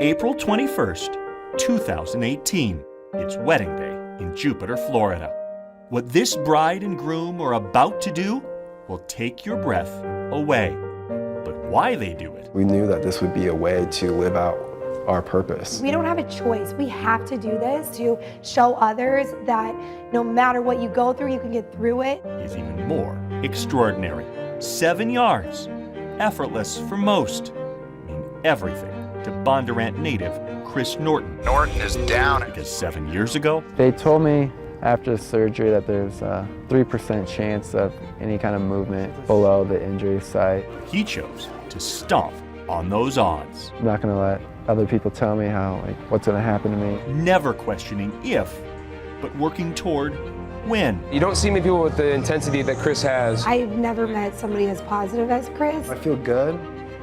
April 21st, 2018. It's wedding day in Jupiter, Florida. What this bride and groom are about to do will take your breath away. But why they do it? We knew that this would be a way to live out our purpose. We don't have a choice. We have to do this to show others that no matter what you go through, you can get through it. Is even more extraordinary. 7 yards, effortless for most, mean everything to Bondurant native Chris Norton. Norton is down. Because 7 years ago, they told me after surgery that there's a 3% chance of any kind of movement below the injury site. he chose to stomp on those odds. I'm not gonna let other people tell me what's gonna happen to me. Never questioning if, but working toward when. You don't see many people with the intensity that Chris has. I've never met somebody as positive as Chris. I feel good,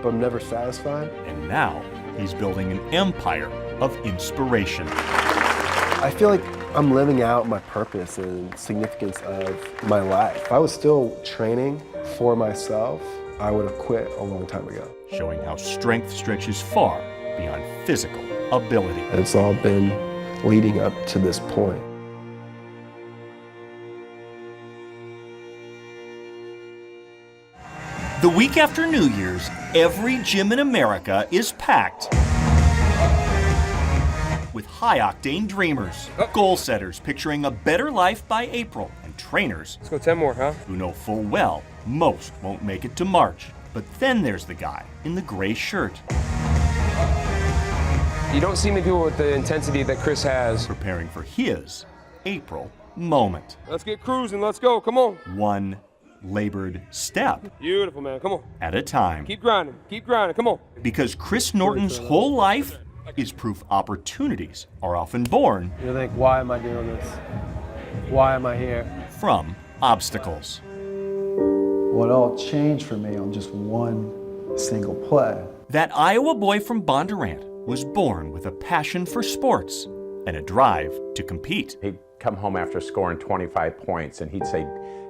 but I'm never satisfied. And now he's building an empire of inspiration. I feel like I'm living out my purpose and significance of my life. If I was still training for myself, I would have quit a long time ago. Showing how strength stretches far beyond physical ability. It's all been leading up to this point. The week after New Year's, every gym in America is packed with high-octane dreamers, goal setters picturing a better life by April, and trainers Let's go 10 more, huh? who know full well most won't make it to March. But then there's the guy in the gray shirt, You don't see many people with the intensity that Chris has. preparing for his April moment. Let's get cruising, let's go, come on. One labored step Beautiful, man, come on. at a time. Keep grinding, come on. Because Chris Norton's whole life is proof opportunities are often born You think, why am I doing this? Why am I here? from obstacles. What all changed for me on just one single play. That Iowa boy from Bondurant was born with a passion for sports and a drive to compete. He'd come home after scoring 25 points and he'd say,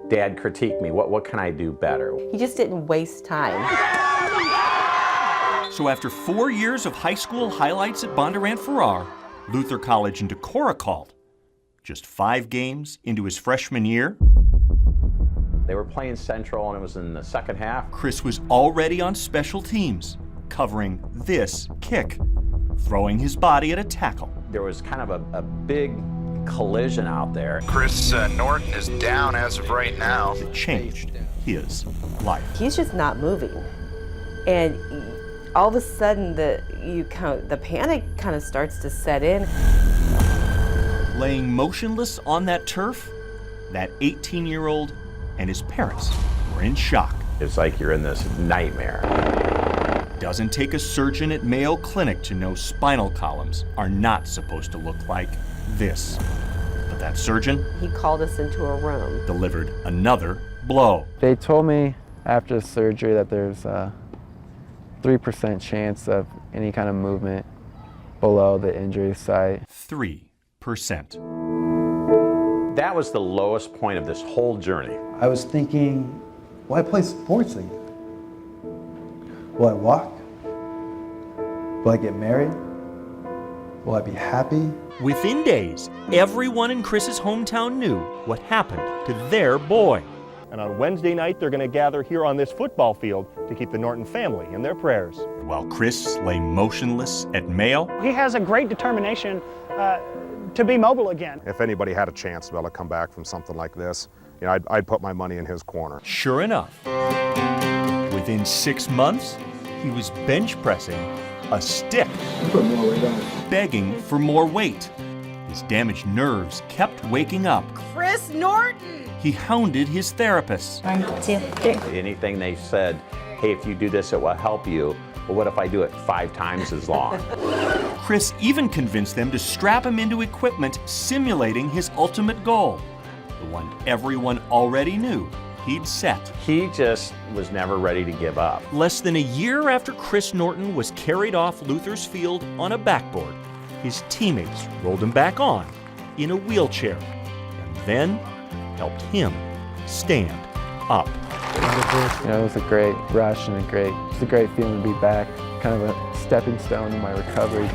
Dad, critique me. What can I do better? He just didn't waste time. So after 4 years of high school highlights at Bondurant Farrar, Luther College in Decorah called. Just 5 games into his freshman year, They were playing Central and it was in the second half. Chris was already on special teams, covering this kick, throwing his body at a tackle. There was kind of a big collision out there. Chris Norton is down as of right now. That changed his life. He's just not moving. And all of a sudden, the panic kind of starts to set in. Laying motionless on that turf, that 18-year-old and his parents were in shock. It's like you're in this nightmare. Doesn't take a surgeon at Mayo Clinic to know spinal columns are not supposed to look like this. But that surgeon He called us into a room. delivered another blow. They told me after surgery that there's a 3% chance of any kind of movement below the injury site. 3%. That was the lowest point of this whole journey. I was thinking, will I play sports again? Will I walk? Will I get married? Will I be happy? Within days, everyone in Chris's hometown knew what happened to their boy. And on Wednesday night, they're going to gather here on this football field to keep the Norton family in their prayers. While Chris lay motionless at Mayo, He has a great determination to be mobile again. If anybody had a chance to be able to come back from something like this, you know, I'd put my money in his corner. sure enough, within 6 months, he was bench pressing a stick, begging for more weight. His damaged nerves kept waking up. Chris Norton! He hounded his therapist. 1, 2, 3. Anything they said, hey, if you do this, it will help you. But what if I do it 5 times as long? Chris even convinced them to strap him into equipment simulating his ultimate goal, the one everyone already knew he'd set. He just was never ready to give up. Less than a year after Chris Norton was carried off Luther's field on a backboard, his teammates rolled him back on in a wheelchair and then helped him stand up. You know, it was a great rush and it's a great feeling to be back. Kind of a stepping stone in my recovery.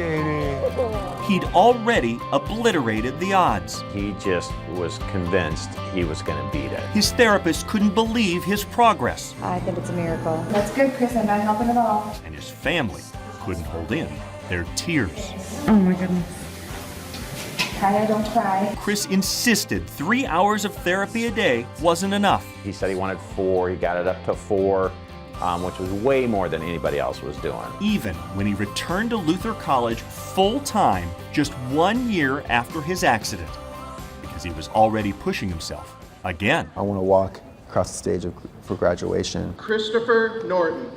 He'd already obliterated the odds. He just was convinced he was going to beat it. His therapist couldn't believe his progress. I think it's a miracle. That's good, Chris. I'm not helping at all. And his family couldn't hold in their tears. Oh my goodness. Tyler, don't cry. Chris insisted 3 hours of therapy a day wasn't enough. He said he wanted 4. He got it up to 4, which was way more than anybody else was doing. Even when he returned to Luther College full-time just 1 year after his accident, because he was already pushing himself again. I want to walk across the stage for graduation. Christopher Norton.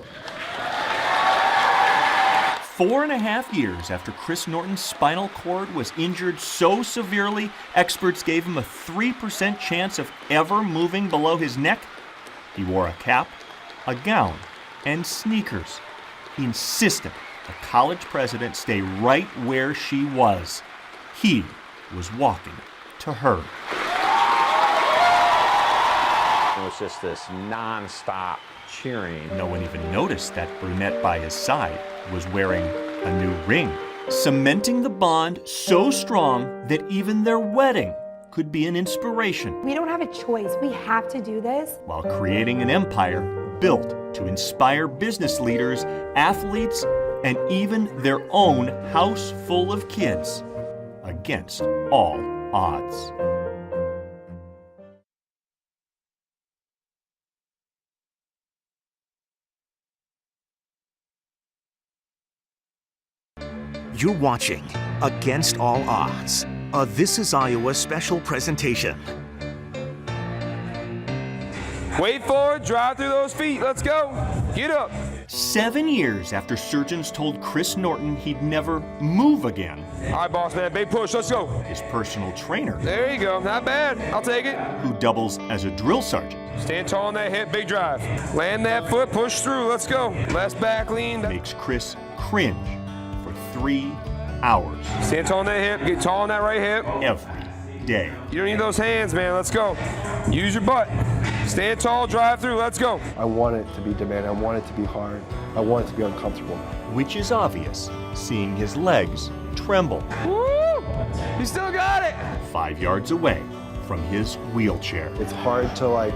4.5 years after Chris Norton's spinal cord was injured so severely, experts gave him a 3% chance of ever moving below his neck, he wore a cap, a gown, and sneakers. He insisted the college president stay right where she was. He was walking to her. It was just this non-stop cheering. No one even noticed that brunette by his side was wearing a new ring, cementing the bond so strong that even their wedding could be an inspiration. We don't have a choice. We have to do this. While creating an empire built to inspire business leaders, athletes, and even their own house full of kids against all odds. You're watching Against All Odds, a This Is Iowa special presentation. Wait for it, drive through those feet, let's go. Get up. 7 years after surgeons told Chris Norton he'd never move again. All right, boss man, big push, let's go. His personal trainer. There you go, not bad, I'll take it. Who doubles as a drill sergeant. Stand tall on that hip, big drive. Land that foot, push through, let's go. Left back lean. Makes Chris cringe for 3 hours. Stand tall on that hip, get tall on that right hip. Every day. You don't need those hands, man, let's go. Use your butt. Stand tall, drive through, let's go. I want it to be demanding, I want it to be hard, I want it to be uncomfortable. Which is obvious, seeing his legs tremble. Woo! You still got it! 5 yards away from his wheelchair. It's hard to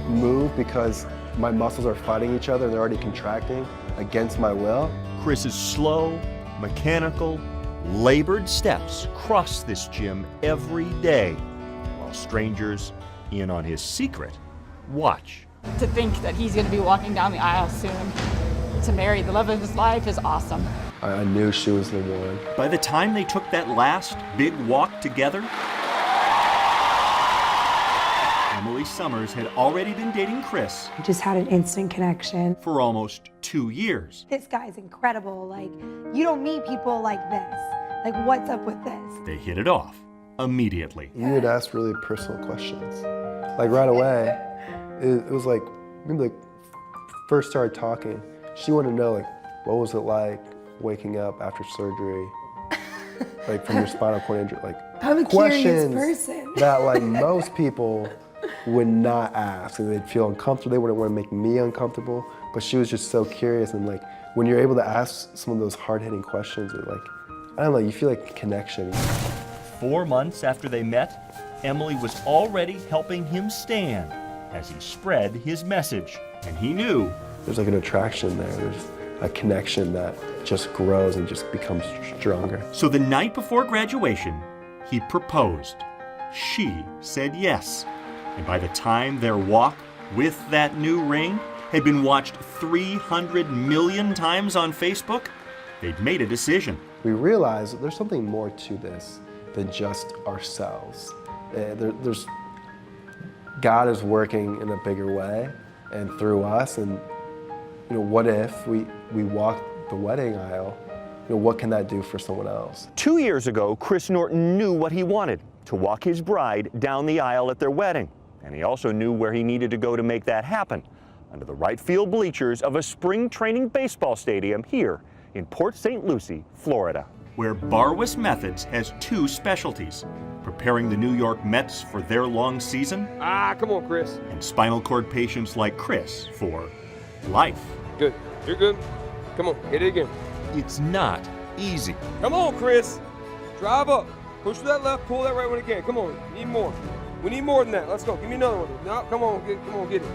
move because my muscles are fighting each other and they're already contracting against my will. Chris's slow, mechanical, labored steps cross this gym every day, while strangers in on his secret watch. To think that he's going to be walking down the aisle soon to marry the love of his life is awesome. I knew she was the one. By the time they took that last big walk together, Emily Summers had already been dating Chris. We just had an instant connection. For almost 2 years. This guy's incredible. You don't meet people like this. What's up with this? They hit it off immediately. You would ask really personal questions. Right away, it was maybe first started talking, she wanted to know what was it like waking up after surgery, from your spinal cord injury, I'm a questions curious person. that most people would not ask, and they'd feel uncomfortable. They wouldn't want to make me uncomfortable, but she was just so curious, and when you're able to ask some of those hard-hitting questions, I don't know, you feel like a connection. 4 months after they met, Emily was already helping him stand as he spread his message. And he knew there's an attraction there. There's a connection that just grows and just becomes stronger. So the night before graduation, he proposed. She said yes. And by the time their walk with that new ring had been watched 300 million times on Facebook, they'd made a decision. We realized that there's something more to this than just ourselves. God is working in a bigger way and through us, and what if we walk the wedding aisle? What can that do for someone else? 2 years ago, Chris Norton knew what he wanted, to walk his bride down the aisle at their wedding. And he also knew where he needed to go to make that happen, under the right field bleachers of a spring training baseball stadium here in Port St. Lucie, Florida. Where Barwis Methods has 2 specialties, preparing the New York Mets for their long season, Come on, Chris. and spinal cord patients like Chris for life. Good. You're good. Come on, hit it again. It's not easy. Come on, Chris. Drive up. Push to that left, pull that right one again. Come on, need more. We need more than that. Let's go. Give me another one. No, come on, get it.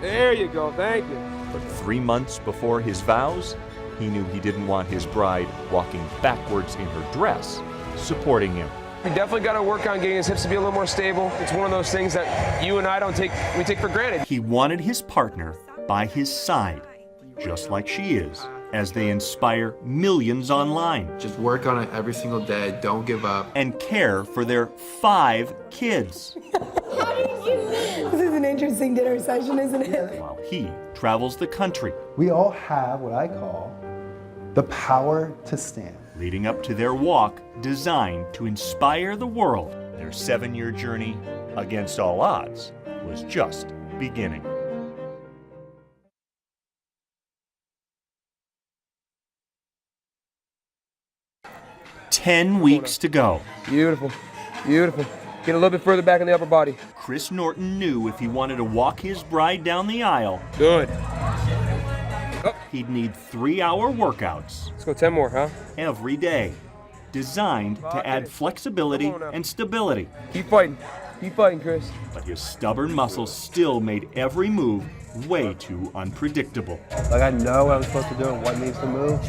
There you go. Thank you. But 3 months before his vows, he knew he didn't want his bride walking backwards in her dress, supporting him. We definitely got to work on getting his hips to be a little more stable. It's one of those things that you and I we take for granted. He wanted his partner by his side, just like she is, as they inspire millions online. Just work on it every single day, don't give up. And care for their 5 kids. This is an interesting dinner session, isn't it? While he travels the country. We all have what I call the power to stand. Leading up to their walk designed to inspire the world. Their 7-year journey against all odds was just beginning. "10 weeks to go." Beautiful. Beautiful. Get a little bit further back in the upper body. Chris Norton knew if he wanted to walk his bride down the aisle, good, he'd need 3-hour workouts. Let's go 10 more, huh? Every day, designed to add flexibility and stability. Keep fighting. Keep fighting, Chris. But his stubborn muscles still made every move way too unpredictable. Like, I know what I'm supposed to do and what needs to move.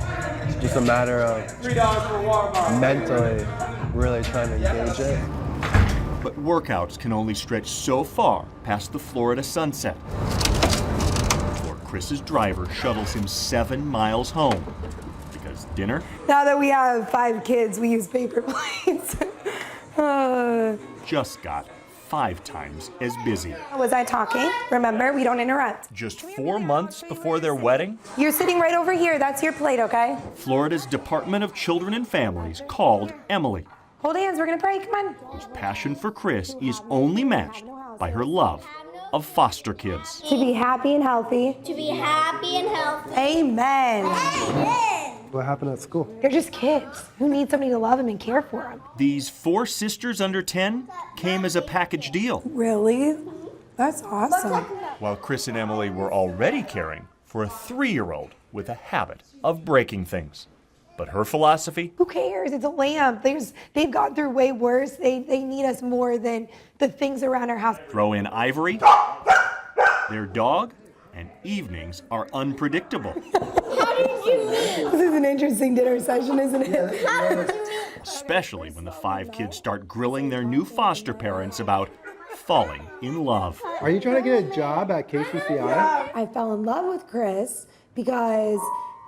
It's just a matter of mentally really trying to engage it. But workouts can only stretch so far past the Florida sunset before Chris's driver shuttles him 7 miles home. Because dinner? Now that we have 5 kids, we use paper plates. Just got 5 times as busy. Was I talking? Remember, we don't interrupt. Just 4 months before their wedding, You're sitting right over here. That's your plate, okay? Florida's Department of Children and Families called Emily, Hold hands, we're gonna pray, come on. whose passion for Chris is only matched by her love of foster kids. To be happy and healthy. To be happy and healthy. Amen. What happened at school? They're just kids who need somebody to love them and care for them. These 4 sisters under 10 came as a package deal. Really? That's awesome. While Chris and Emily were already caring for a 3-year-old with a habit of breaking things. But her philosophy? Who cares? It's a lamp. They've gone through way worse. They need us more than the things around our house. Throw in Ivory, their dog, and evenings are unpredictable. This is an interesting dinner session, isn't it? Especially when the 5 kids start grilling their new foster parents about falling in love. Are you trying to get a job at KCCI? I fell in love with Chris because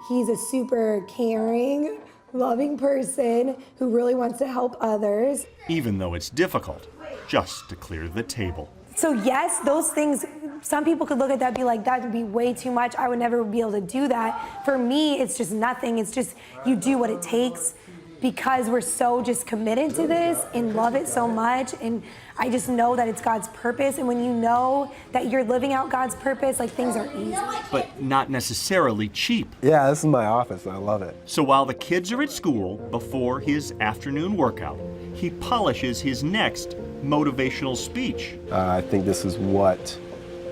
he's a super caring, loving person who really wants to help others. Even though it's difficult just to clear the table. So yes, those things, some people could look at that and be like, that would be way too much. I would never be able to do that. For me, it's just nothing. It's just you do what it takes because we're so just committed to this and love it so much. And I just know that it's God's purpose. And when you know that you're living out God's purpose, like things are easy. But not necessarily cheap. Yeah, this is my office. I love it. So while the kids are at school before his afternoon workout, he polishes his next motivational speech. I think this is what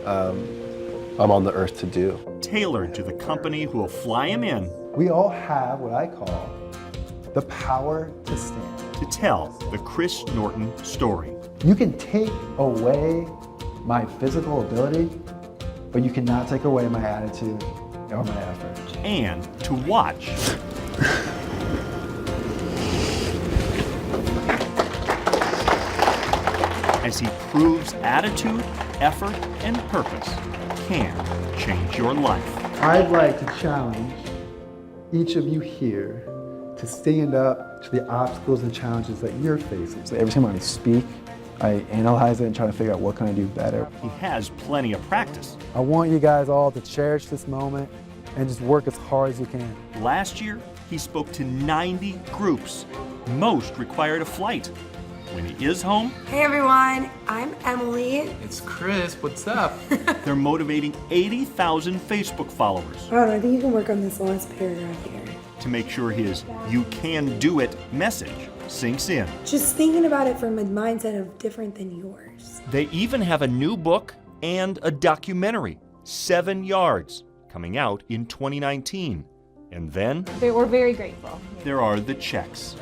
I'm on the earth to do. Tailored to the company who will fly him in. We all have what I call the power to stand. To tell the Chris Norton story. You can take away my physical ability, but you cannot take away my attitude or my effort. And to watch as he proves attitude, effort, and purpose can change your life. I'd like to challenge each of you here to stand up to the obstacles and challenges that you're facing. So every time I speak, I analyze it and try to figure out what can I do better. He has plenty of practice. I want you guys all to cherish this moment and just work as hard as you can. Last year, he spoke to 90 groups. Most required a flight. When he is home, Hey everyone, I'm Emily. It's Chris, what's up? they're motivating 80,000 Facebook followers I think you can work on this last paragraph here. to make sure his "you can do it" message sinks in. Just thinking about it from a mindset of different than yours. They even have a new book and a documentary, 7 Yards, coming out in 2019. And then We're very grateful. there are the checks.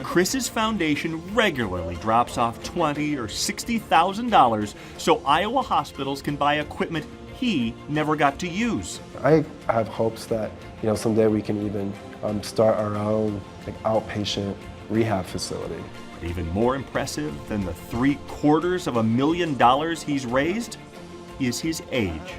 Chris's foundation regularly drops off $20,000 or $60,000 so Iowa hospitals can buy equipment he never got to use. I have hopes that, someday we can even start our own outpatient rehab facility. But even more impressive than the $750,000 he's raised is his age,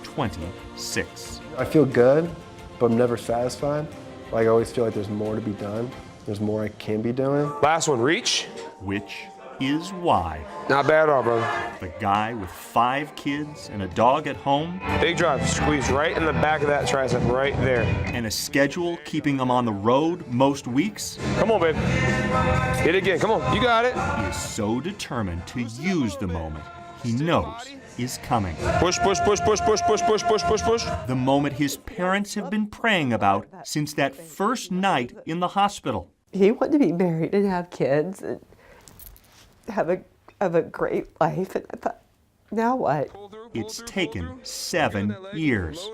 26. I feel good, but I'm never satisfied. I always feel like there's more to be done. There's more I can be doing. Last one, reach. Which is why Not bad at all, brother. the guy with 5 kids and a dog at home, Big drive, squeeze right in the back of that tricep, right there. and a schedule keeping him on the road most weeks, Come on, babe. Hit it again, come on, you got it. is so determined to use the moment he knows is coming. Push, push, push, push, push, push, push, push, push, push. The moment his parents have been praying about since that first night in the hospital. He wanted to be married and have kids and have a great life. And I thought, now what? It's taken 7 years.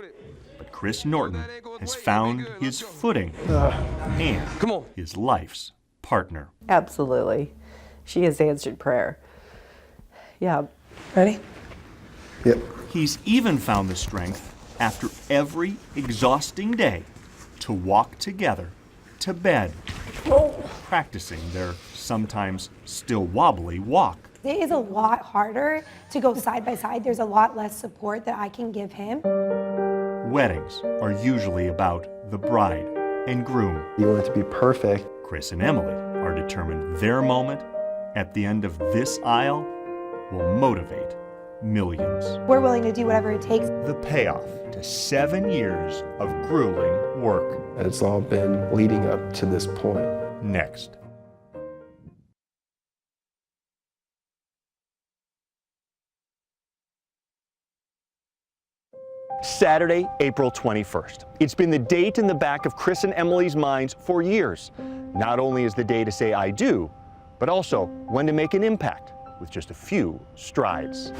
But Chris Norton has found his footing and Come on. his life's partner. Absolutely. She has answered prayer. Yeah. Ready? Yep. He's even found the strength after every exhausting day to walk together to bed, practicing their sometimes still wobbly walk. It is a lot harder to go side by side. There's a lot less support that I can give him. Weddings are usually about the bride and groom. You want it to be perfect. Chris and Emily are determined their moment at the end of this aisle will motivate millions. We're willing to do whatever it takes. The payoff to 7 years of grueling work. It's all been leading up to this point. Next. Saturday, April 21st. It's been the date in the back of Chris and Emily's minds for years. Not only is the day to say I do, but also when to make an impact with just a few strides.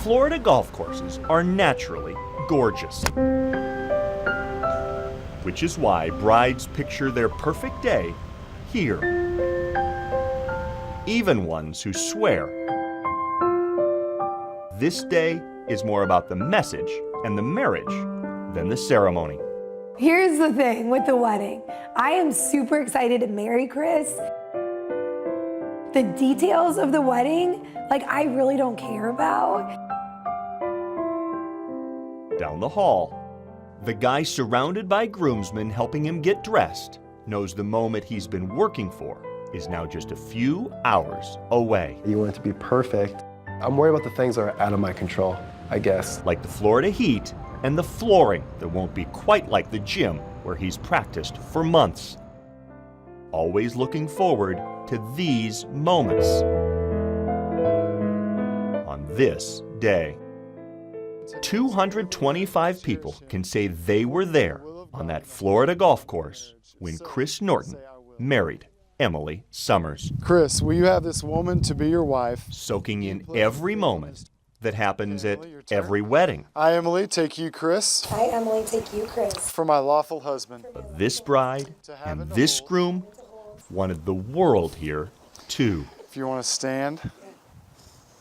Florida golf courses are naturally gorgeous, which is why brides picture their perfect day here. Even ones who swear. This day is more about the message and the marriage than the ceremony. Here's the thing with the wedding. I am super excited to marry Chris. The details of the wedding, I really don't care about. Down the hall, the guy surrounded by groomsmen helping him get dressed knows the moment he's been working for is now just a few hours away. You want it to be perfect. I'm worried about the things that are out of my control, I guess. Like the Florida heat and the flooring that won't be quite like the gym where he's practiced for months. Always looking forward to these moments on this day. 225 people can say they were there on that Florida golf course when Chris Norton married Emily Summers. Chris, will you have this woman to be your wife? Soaking in every moment that happens at every wedding. I, Emily, take you, Chris. I, Emily, take you, Chris. For my lawful husband. But this bride and this groom wanted the world here too. If you want to stand.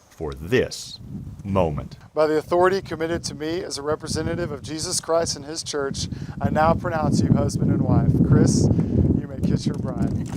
For this moment. By the authority committed to me as a representative of Jesus Christ and his church, I now pronounce you husband and wife. Chris, you may kiss your bride.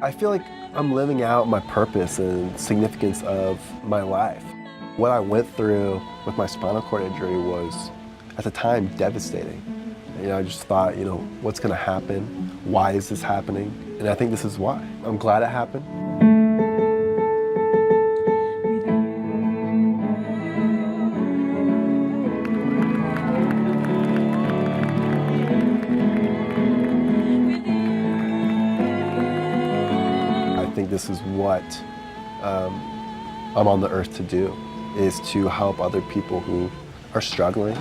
I feel like I'm living out my purpose and significance of my life. What I went through with my spinal cord injury was, at the time, devastating. I just thought, what's gonna happen? Why is this happening? And I think this is why. I'm glad it happened. I think this is what I'm on the earth to do, is to help other people who are struggling.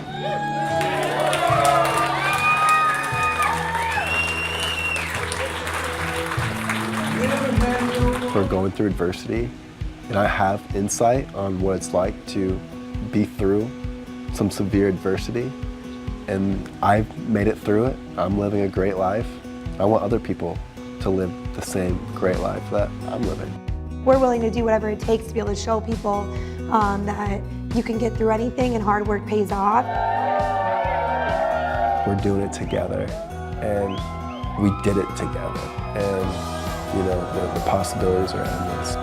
We're going through adversity, and I have insight on what it's like to be through some severe adversity, and I've made it through it. I'm living a great life. I want other people to live the same great life that I'm living. We're willing to do whatever it takes to be able to show people that you can get through anything and hard work pays off. We're doing it together, and we did it together, and the possibilities are endless.